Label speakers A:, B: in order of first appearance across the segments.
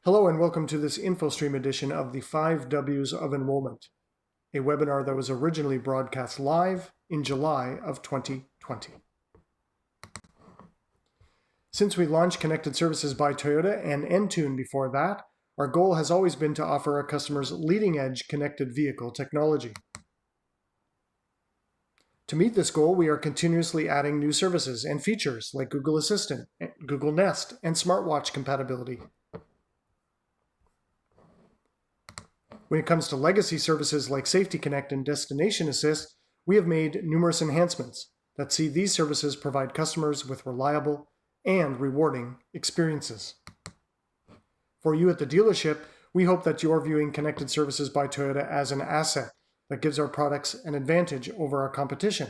A: Hello and welcome to this InfoStream edition of the 5 W's of Enrollment, a webinar that was originally broadcast live in July of 2020. Since we launched Connected Services by Toyota and Entune before that, our goal has always been to offer our customers leading-edge connected vehicle technology. To meet this goal, we are continuously adding new services and features like Google Assistant, Google Nest, and smartwatch compatibility. When it comes to legacy services like Safety Connect and Destination Assist, we have made numerous enhancements that see these services provide customers with reliable and rewarding experiences. For you at the dealership, we hope that you're viewing Connected Services by Toyota as an asset that gives our products an advantage over our competition.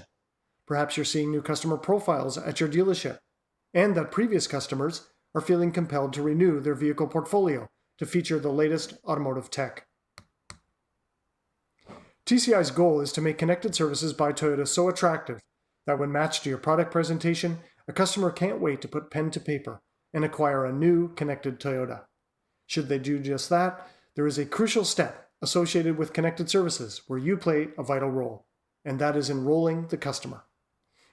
A: Perhaps you're seeing new customer profiles at your dealership, and that previous customers are feeling compelled to renew their vehicle portfolio to feature the latest automotive tech. TCI's goal is to make Connected Services by Toyota so attractive that when matched to your product presentation, a customer can't wait to put pen to paper and acquire a new connected Toyota. Should they do just that, there is a crucial step associated with Connected Services where you play a vital role, and that is enrolling the customer.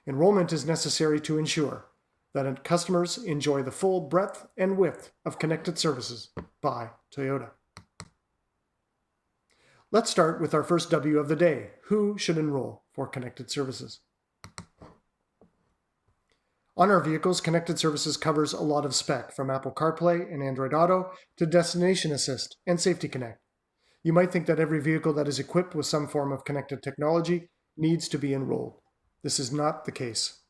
A: Enrollment is necessary to ensure that customers enjoy the full breadth and width of Connected Services by Toyota. Let's start with our first W of the day. Who should enroll for Connected Services? On our vehicles, Connected Services covers a lot of spec, from Apple CarPlay and Android Auto to Destination Assist and Safety Connect. You might think that every vehicle that is equipped with some form of connected technology needs to be enrolled. This is not the case.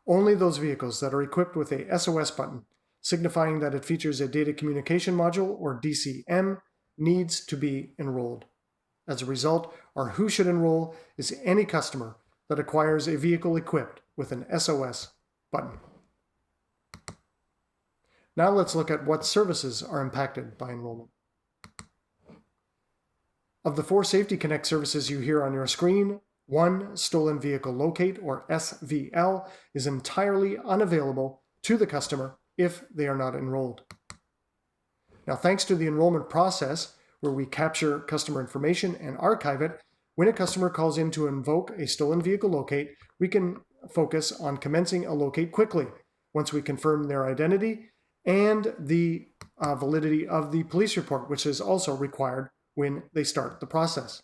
A: Only those vehicles that are equipped with a SOS button, signifying that it features a data communication module, or DCM, needs to be enrolled. As a result, our Who Should Enroll is any customer that acquires a vehicle equipped with an SOS button. Now let's look at what services are impacted by enrollment. Of the 4 Safety Connect services you hear on your screen, one, Stolen Vehicle Locate, or SVL, is entirely unavailable to the customer if they are not enrolled. Now, thanks to the enrollment process, where we capture customer information and archive it, when a customer calls in to invoke a stolen vehicle locate, we can focus on commencing a locate quickly once we confirm their identity and the validity of the police report, which is also required when they start the process.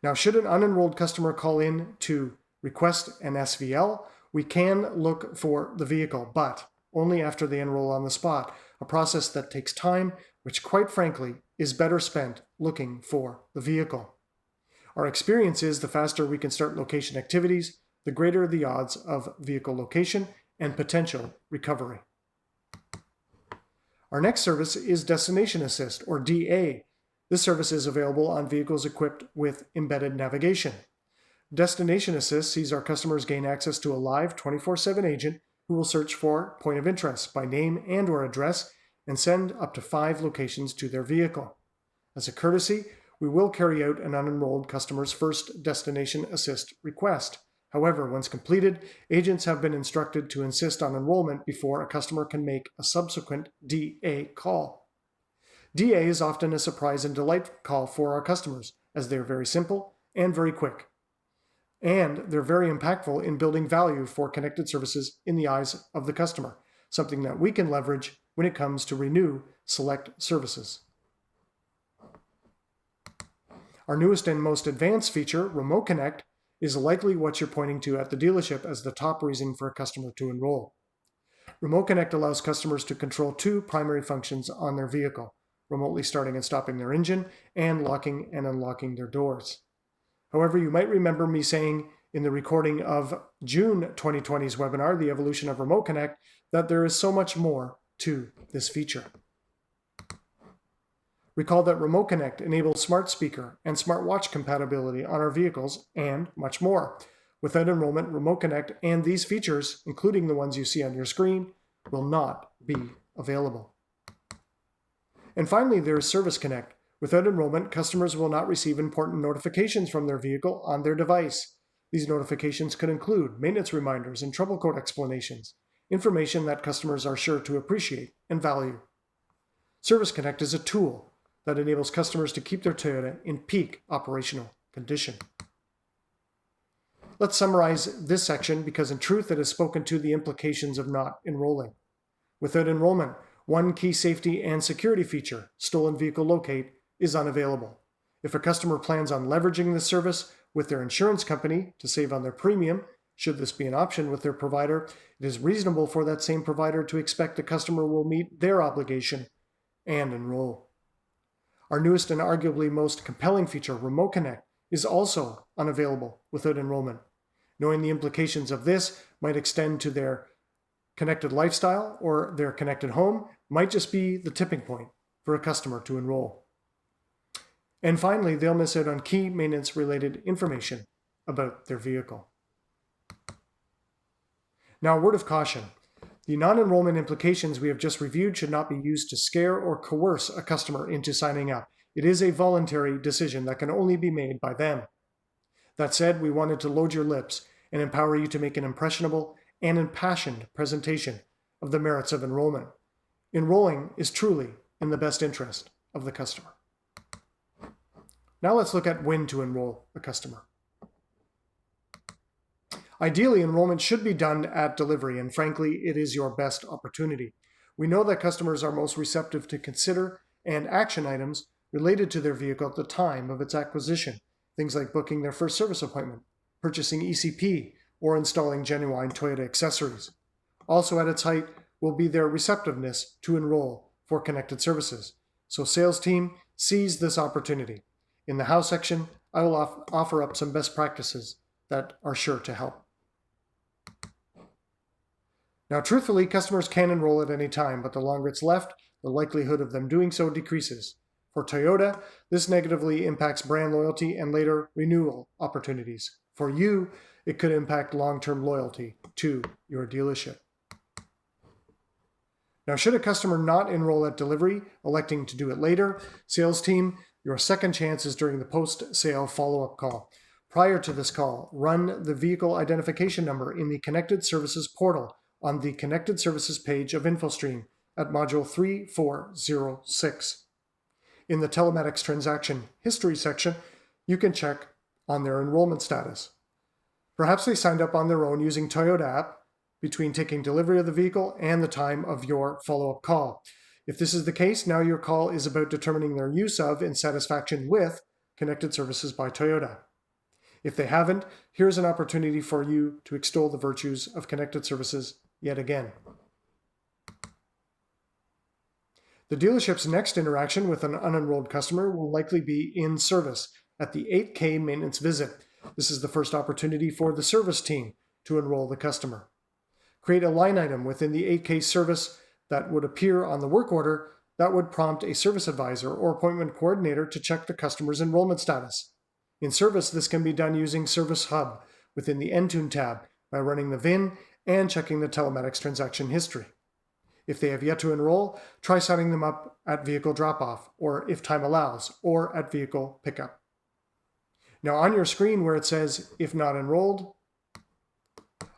A: Now, should an unenrolled customer call in to request an SVL, we can look for the vehicle, but only after they enroll on the spot, a process that takes time, which quite frankly is better spent looking for the vehicle. Our experience is the faster we can start location activities, the greater the odds of vehicle location and potential recovery. Our next service is Destination Assist, or DA. This service is available on vehicles equipped with embedded navigation. Destination Assist sees our customers gain access to a live 24/7 agent who will search for point of interest by name and/or address and send up to 5 locations to their vehicle. As a courtesy, we will carry out an unenrolled customer's first Destination Assist request. However, once completed, agents have been instructed to insist on enrollment before a customer can make a subsequent DA call. DA is often a surprise and delight call for our customers, as they are very simple and very quick. And they're very impactful in building value for Connected Services in the eyes of the customer, something that we can leverage when it comes to renew select services. Our newest and most advanced feature, Remote Connect, is likely what you're pointing to at the dealership as the top reason for a customer to enroll. Remote Connect allows customers to control 2 primary functions on their vehicle: remotely starting and stopping their engine, and locking and unlocking their doors. However, you might remember me saying in the recording of June 2020's webinar, The Evolution of Remote Connect, that there is so much more to this feature. Recall that Remote Connect enables smart speaker and smartwatch compatibility on our vehicles and much more. Without enrollment, Remote Connect and these features, including the ones you see on your screen, will not be available. And finally, there is Service Connect. Without enrollment, customers will not receive important notifications from their vehicle on their device. These notifications could include maintenance reminders and trouble code explanations, information that customers are sure to appreciate and value. Service Connect is a tool that enables customers to keep their Toyota in peak operational condition. Let's summarize this section because in truth it has spoken to the implications of not enrolling. Without enrollment, one key safety and security feature, stolen vehicle locate, is unavailable. If a customer plans on leveraging this service with their insurance company to save on their premium, should this be an option with their provider, it is reasonable for that same provider to expect the customer will meet their obligation and enroll. Our newest and arguably most compelling feature, Remote Connect, is also unavailable without enrollment. Knowing the implications of this might extend to their connected lifestyle or their connected home might just be the tipping point for a customer to enroll. And finally, they'll miss out on key maintenance-related information about their vehicle. Now, a word of caution. The non-enrollment implications we have just reviewed should not be used to scare or coerce a customer into signing up. It is a voluntary decision that can only be made by them. That said, we wanted to load your lips and empower you to make an impressionable and impassioned presentation of the merits of enrollment. Enrolling is truly in the best interest of the customer. Now let's look at when to enroll a customer. Ideally, enrollment should be done at delivery, and frankly, it is your best opportunity. We know that customers are most receptive to consider and action items related to their vehicle at the time of its acquisition, things like booking their first service appointment, purchasing ECP, or installing genuine Toyota accessories. Also at its height will be their receptiveness to enroll for connected services. So sales team, seize this opportunity. In the How section, I will offer up some best practices that are sure to help. Now, truthfully, customers can enroll at any time, but the longer it's left, the likelihood of them doing so decreases. For Toyota, this negatively impacts brand loyalty and later renewal opportunities. For you, it could impact long-term loyalty to your dealership. Now, should a customer not enroll at delivery, electing to do it later, sales team, your second chance is during the post-sale follow-up call. Prior to this call, run the vehicle identification number in the Connected Services portal on the Connected Services page of InfoStream at Module 3406. In the Telematics Transaction History section, you can check on their enrollment status. Perhaps they signed up on their own using Toyota app between taking delivery of the vehicle and the time of your follow-up call. If this is the case, now your call is about determining their use of and satisfaction with Connected Services by Toyota. If they haven't, here's an opportunity for you to extol the virtues of Connected Services yet again. The dealership's next interaction with an unenrolled customer will likely be in service at the 8K maintenance visit. This is the first opportunity for the service team to enroll the customer. Create a line item within the 8K service that would appear on the work order that would prompt a service advisor or appointment coordinator to check the customer's enrollment status. In service, this can be done using Service Hub within the Entune tab by running the VIN and checking the telematics transaction history. If they have yet to enroll, try signing them up at vehicle drop-off, or if time allows, or at vehicle pickup. Now on your screen where it says, if not enrolled,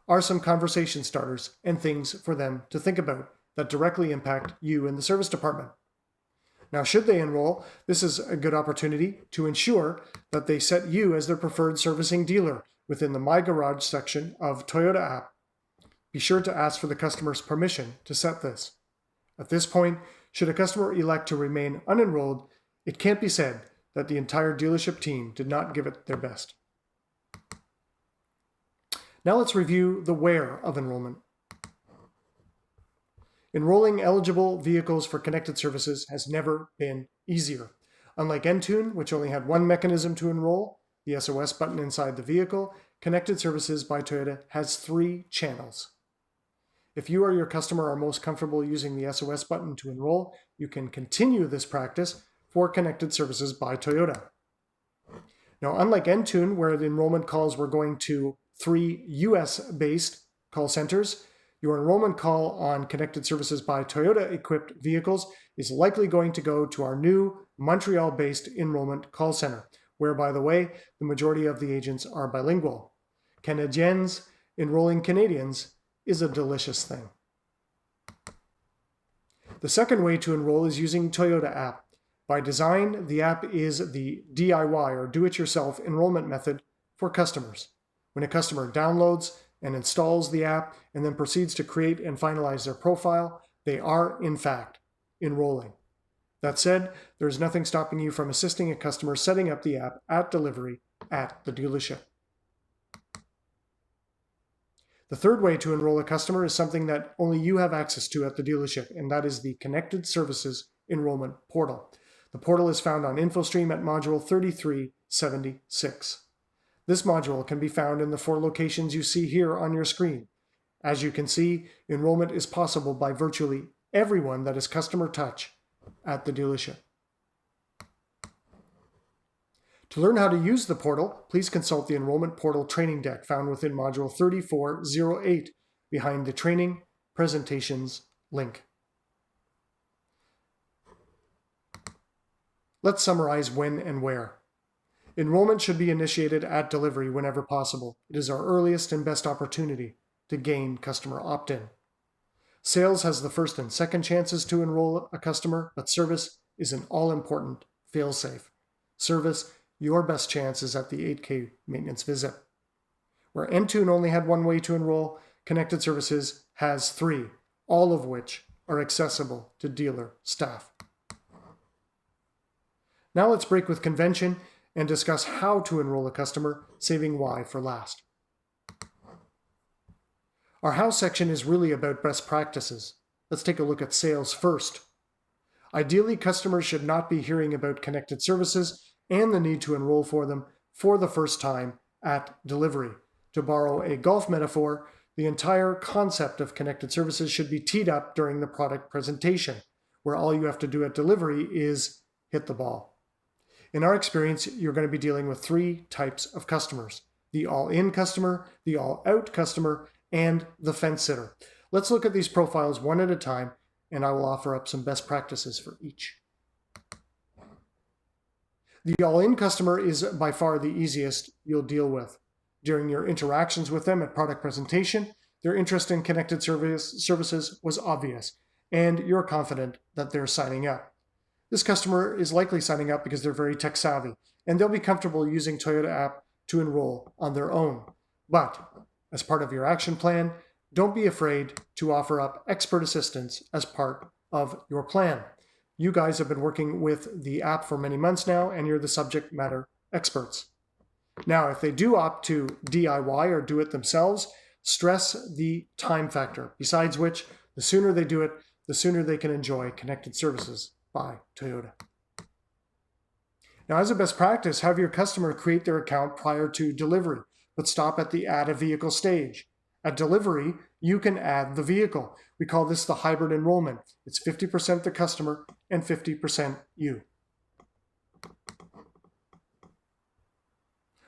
A: are some conversation starters and things for them to think about that directly impact you in the service department. Now, should they enroll, this is a good opportunity to ensure that they set you as their preferred servicing dealer within the My Garage section of Toyota app. Be sure to ask for the customer's permission to set this. At this point, should a customer elect to remain unenrolled, it can't be said that the entire dealership team did not give it their best. Now let's review the where of enrollment. Enrolling eligible vehicles for connected services has never been easier. Unlike Entune, which only had one mechanism to enroll, the SOS button inside the vehicle, Connected Services by Toyota has 3 channels. If you or your customer are most comfortable using the SOS button to enroll, you can continue this practice for Connected Services by Toyota. Now, unlike Entune, where the enrollment calls were going to 3 US-based call centers, your enrollment call on Connected Services by Toyota-equipped vehicles is likely going to go to our new Montreal-based enrollment call center, where, by the way, the majority of the agents are bilingual. Canadiens enrolling Canadians is a delicious thing. The second way to enroll is using Toyota app. By design, the app is the DIY or do-it-yourself enrollment method for customers. When a customer downloads and installs the app and then proceeds to create and finalize their profile, they are, in fact, enrolling. That said, there is nothing stopping you from assisting a customer setting up the app at delivery at the dealership. The third way to enroll a customer is something that only you have access to at the dealership, and that is the Connected Services Enrollment Portal. The portal is found on InfoStream at module 3376. This module can be found in the 4 locations you see here on your screen. As you can see, enrollment is possible by virtually everyone that is customer touch at the dealership. To learn how to use the portal, please consult the Enrollment Portal training deck found within module 3408 behind the Training Presentations link. Let's summarize when and where. Enrollment should be initiated at delivery whenever possible. It is our earliest and best opportunity to gain customer opt-in. Sales has the first and second chances to enroll a customer, but service is an all-important fail-safe. Service, your best chance is at the 8K maintenance visit. Where Entune only had one way to enroll, Connected Services has 3, all of which are accessible to dealer staff. Now let's break with convention and discuss how to enroll a customer, saving why for last. Our how section is really about best practices. Let's take a look at sales first. Ideally, customers should not be hearing about Connected Services and the need to enroll for them for the first time at delivery. To borrow a golf metaphor, the entire concept of Connected Services should be teed up during the product presentation, where all you have to do at delivery is hit the ball. In our experience, you're going to be dealing with 3 types of customers: the all-in customer, the all-out customer, and the fence sitter. Let's look at these profiles one at a time, and I will offer up some best practices for each. The all-in customer is by far the easiest you'll deal with. During your interactions with them at product presentation, their interest in Connected Services was obvious, and you're confident that they're signing up. This customer is likely signing up because they're very tech savvy, and they'll be comfortable using Toyota app to enroll on their own. But as part of your action plan, don't be afraid to offer up expert assistance as part of your plan. You guys have been working with the app for many months now, and you're the subject matter experts. Now, if they do opt to DIY or do it themselves, stress the time factor, besides which, the sooner they do it, the sooner they can enjoy Connected Services by Toyota. Now, as a best practice, have your customer create their account prior to delivery, but stop at the add a vehicle stage. At delivery, you can add the vehicle. We call this the hybrid enrollment. It's 50% the customer and 50% you.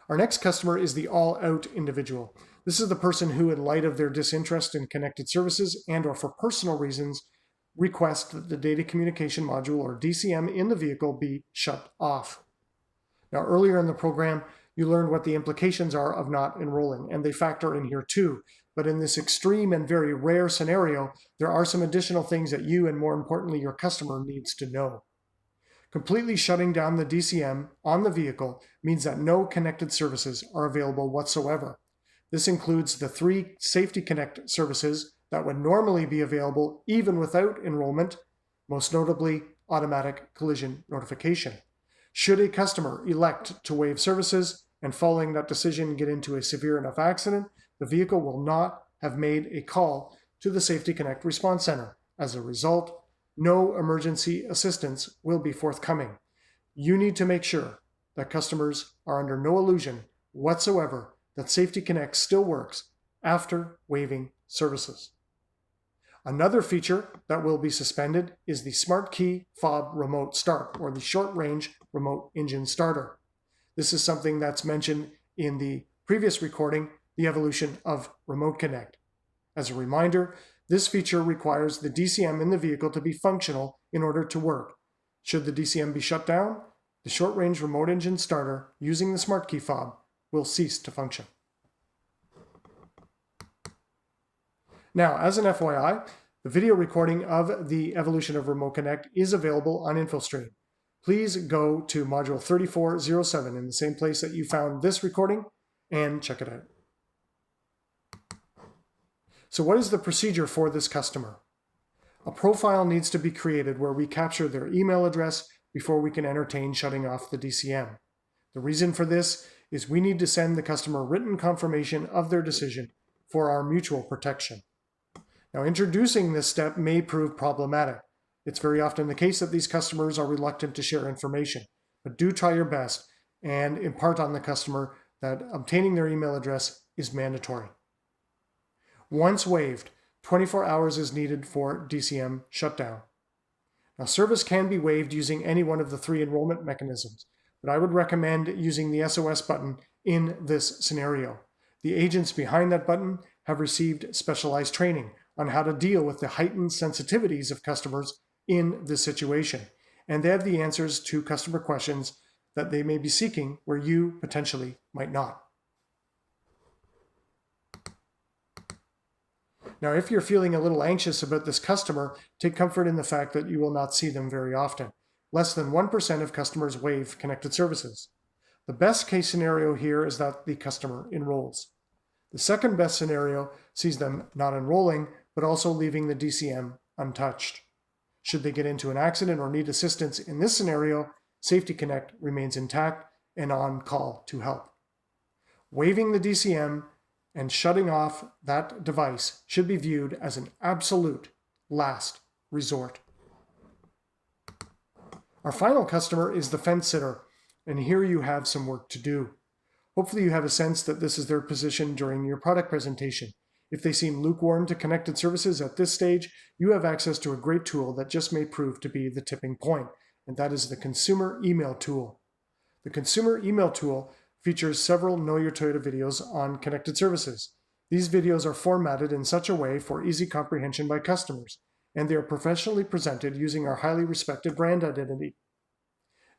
A: Our next customer is the all-out individual. This is the person who, in light of their disinterest in Connected Services and or for personal reasons, request that the Data Communication Module or DCM in the vehicle be shut off. Now, earlier in the program, you learned what the implications are of not enrolling, and they factor in here too. But in this extreme and very rare scenario, there are some additional things that you, and more importantly, your customer needs to know. Completely shutting down the DCM on the vehicle means that no Connected Services are available whatsoever. This includes the 3 Safety Connect services that would normally be available even without enrollment, most notably automatic collision notification. Should a customer elect to waive services and following that decision get into a severe enough accident, the vehicle will not have made a call to the Safety Connect Response Center. As a result, no emergency assistance will be forthcoming. You need to make sure that customers are under no illusion whatsoever that Safety Connect still works after waiving services. Another feature that will be suspended is the Smart Key Fob Remote Start, or the Short Range Remote Engine Starter. This is something that's mentioned in the previous recording, the evolution of Remote Connect. As a reminder, this feature requires the DCM in the vehicle to be functional in order to work. Should the DCM be shut down, the Short Range Remote Engine Starter using the Smart Key Fob will cease to function. Now, as an FYI, The video recording of the evolution of Remote Connect is available on InfoStream. Please go to module 3407 in the same place that you found this recording and check it out. So what is the procedure for this customer? A profile needs to be created where we capture their email address before we can entertain shutting off the DCM. The reason for this is we need to send the customer written confirmation of their decision for our mutual protection. Now, introducing this step may prove problematic. It's very often the case that these customers are reluctant to share information, but do try your best and impart on the customer that obtaining their email address is mandatory. Once waived, 24 hours is needed for DCM shutdown. Now, service can be waived using any one of the 3 enrollment mechanisms, but I would recommend using the SOS button in this scenario. The agents behind that button have received specialized training on how to deal with the heightened sensitivities of customers in this situation, and they have the answers to customer questions that they may be seeking where you potentially might not. Now, if you're feeling a little anxious about this customer, take comfort in the fact that you will not see them very often. Less than 1% of customers waive connected services. The best case scenario here is that the customer enrolls. The second best scenario sees them not enrolling, but also leaving the DCM untouched. Should they get into an accident or need assistance in this scenario, Safety Connect remains intact and on call to help. Waiving the DCM and shutting off that device should be viewed as an absolute last resort. Our final customer is the fence sitter, and here you have some work to do. Hopefully you have a sense that this is their position during your product presentation. If they seem lukewarm to connected services at this stage, you have access to a great tool that just may prove to be the tipping point, and that is the Consumer Email Tool. The Consumer Email Tool features several Know Your Toyota videos on connected services. These videos are formatted in such a way for easy comprehension by customers, and they are professionally presented using our highly respected brand identity.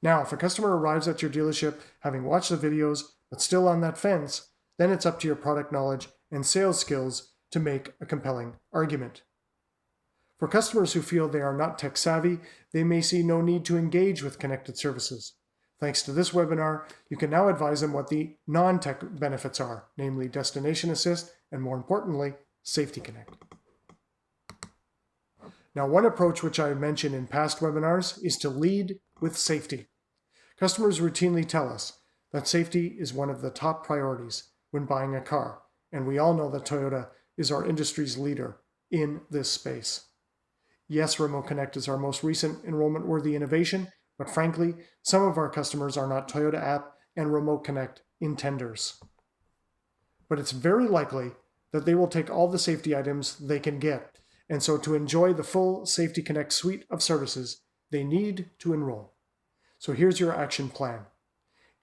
A: Now, if a customer arrives at your dealership having watched the videos but still on that fence, then it's up to your product knowledge and sales skills to make a compelling argument. For customers who feel they are not tech savvy, they may see no need to engage with connected services. Thanks to this webinar, you can now advise them what the non-tech benefits are, namely Destination Assist and, more importantly, Safety Connect. Now, one approach which I mentioned in past webinars is to lead with safety. Customers routinely tell us that safety is one of the top priorities when buying a car, and we all know that Toyota is our industry's leader in this space. Yes, Remote Connect is our most recent enrollment-worthy innovation, but frankly, some of our customers are not Toyota app and Remote Connect intenders. But it's very likely that they will take all the safety items they can get, and so to enjoy the full Safety Connect suite of services, they need to enroll. So here's your action plan.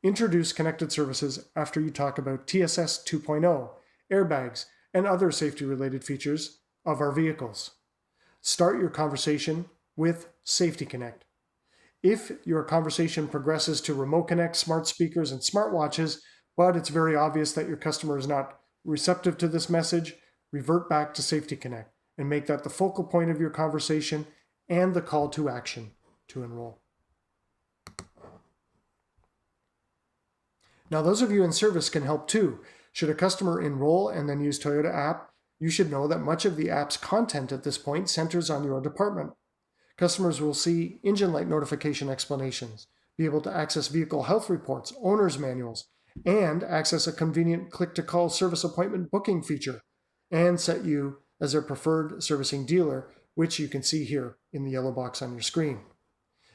A: Introduce connected services after you talk about TSS 2.0, airbags, and other safety-related features of our vehicles. Start your conversation with Safety Connect. If your conversation progresses to Remote Connect, smart speakers, and smartwatches, but it's very obvious that your customer is not receptive to this message, revert back to Safety Connect and make that the focal point of your conversation and the call to action to enroll. Now, those of you in service can help too. Should a customer enroll and then use Toyota app, you should know that much of the app's content at this point centers on your department. Customers will see engine light notification explanations, be able to access vehicle health reports, owner's manuals, and access a convenient click-to-call service appointment booking feature, and set you as their preferred servicing dealer, which you can see here in the yellow box on your screen.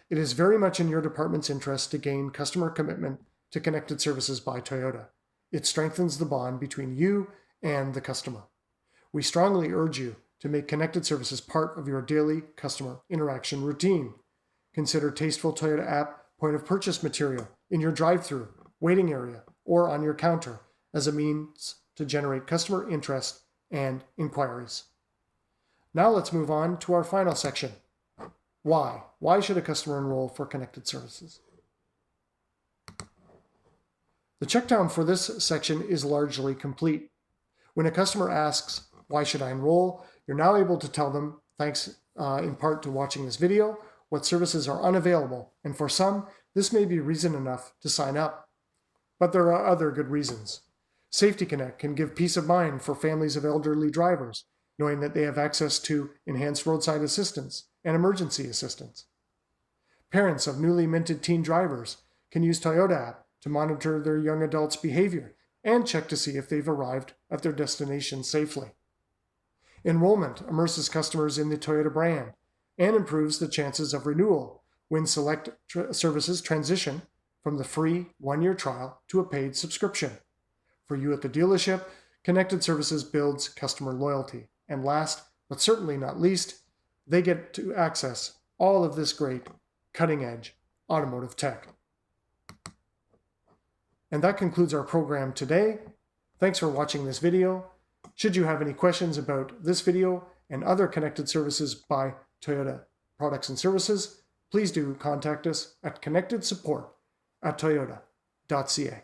A: It is very much in your department's interest to gain customer commitment to connected services by Toyota. It strengthens the bond between you and the customer. We strongly urge you to make connected services part of your daily customer interaction routine. Consider tasteful Toyota app point of purchase material in your drive-thru, waiting area, or on your counter as a means to generate customer interest and inquiries. Now let's move on to our final section. Why? Why should a customer enroll for connected services? The checkdown for this section is largely complete. When a customer asks, why should I enroll? You're now able to tell them thanks in part to watching this video, what services are unavailable, and for some, this may be reason enough to sign up. But there are other good reasons. Safety Connect can give peace of mind for families of elderly drivers, knowing that they have access to enhanced roadside assistance and emergency assistance. Parents of newly minted teen drivers can use Toyota app to monitor their young adults' behavior and check to see if they've arrived at their destination safely. Enrollment immerses customers in the Toyota brand and improves the chances of renewal when select services transition from the free one-year trial to a paid subscription. For you at the dealership, Connected Services builds customer loyalty. And last, but certainly not least, they get to access all of this great cutting-edge automotive tech. And that concludes our program today. Thanks for watching this video. Should you have any questions about this video and other Connected Services by Toyota products and services, please do contact us at connectedsupport@toyota.ca.